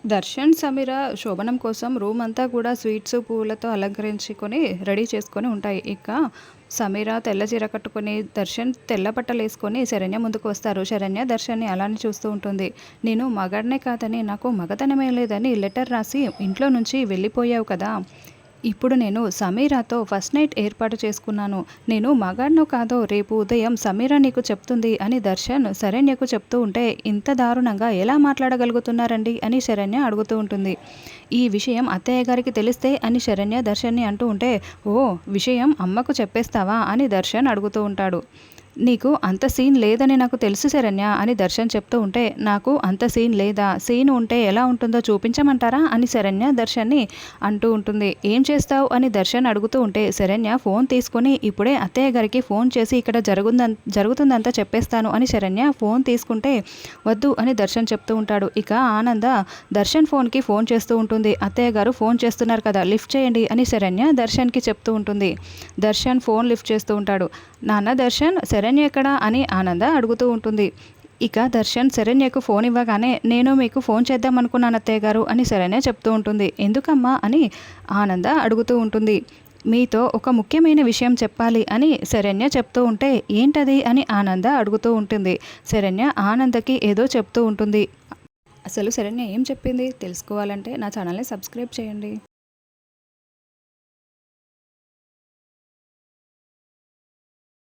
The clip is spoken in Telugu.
దర్శన్, సమీర శోభనం కోసం రూమ్ అంతా కూడా స్వీట్స్, పువ్వులతో అలంకరించుకొని రెడీ చేసుకొని ఉంటాయి. ఇక సమీర తెల్ల చీర కట్టుకొని, దర్శన్ తెల్ల బట్టలేసుకొని శరణ్య ముందుకు వస్తారు. శరణ్య దర్శన్‌ని అలానే చూస్తూ ఉంటుంది. "నేను మగాడినే కాదని, నాకు మగతనమే లేదని లెటర్ రాసి ఇంట్లో నుంచి వెళ్ళిపోయావు కదా! ఇప్పుడు నేను సమీరాతో ఫస్ట్ నైట్ ఏర్పాటు చేసుకున్నాను. నేను మగాడినో కాదో రేపు ఉదయం సమీర నీకు చెప్తుంది" అని దర్శన్ శరణ్యకు చెప్తూ ఉంటే, "ఇంత దారుణంగా ఎలా మాట్లాడగలుగుతున్నారండి" అని శరణ్య అడుగుతూ ఉంటుంది. "ఈ విషయం అత్తయ్య గారికి తెలిస్తే" అని శరణ్య దర్శన్‌ని అంటూ ఉంటే, "ఓ, విషయం అమ్మకు చెప్పేస్తావా" అని దర్శన్ అడుగుతూ ఉంటాడు. "నీకు అంత సీన్ లేదని నాకు తెలుసు శరణ్య" అని దర్శన్ చెప్తూ ఉంటే, "నాకు అంత సీన్ లేదా? సీన్ ఉంటే ఎలా ఉంటుందో చూపించమంటారా" అని శరణ్య దర్శన్ని అంటూ ఉంటుంది. "ఏం చేస్తావు" అని దర్శన్ అడుగుతూ ఉంటే, శరణ్య ఫోన్ తీసుకొని, "ఇప్పుడే అత్తయ్య గారికి ఫోన్ చేసి ఇక్కడ జరుగుతుందంతా చెప్పేస్తాను" అని శరణ్య ఫోన్ తీసుకుంటే, "వద్దు" అని దర్శన్ చెప్తూ ఉంటాడు. ఇక ఆనంద దర్శన్ ఫోన్‌కి ఫోన్ చేస్తూ ఉంటుంది. "అత్తయ్య గారు ఫోన్ చేస్తున్నారు కదా, లిఫ్ట్ చేయండి" అని శరణ్య దర్శన్‌కి చెప్తూ ఉంటుంది. దర్శన్ ఫోన్ లిఫ్ట్ చేస్తూ ఉంటాడు. "నాన్న దర్శన్, శరణ్య ఎక్కడా" అని ఆనంద అడుగుతూ ఉంటుంది. ఇక దర్శన్ శరణ్యకు ఫోన్ ఇవ్వగానే, "నేను మీకు ఫోన్ చేద్దాం అనుకున్నాను అత్తయ్య గారు" అని శరణ్య చెప్తూ ఉంటుంది. "ఎందుకమ్మా" అని ఆనంద అడుగుతూ ఉంటుంది. "మీతో ఒక ముఖ్యమైన విషయం చెప్పాలి" అని శరణ్య చెప్తూ ఉంటే, "ఏంటది" అని ఆనంద అడుగుతూ ఉంటుంది. శరణ్య ఆనందకి ఏదో చెప్తూ ఉంటుంది. అసలు శరణ్య ఏం చెప్పింది తెలుసుకోవాలంటే నా ఛానల్ని సబ్స్క్రైబ్ చేయండి.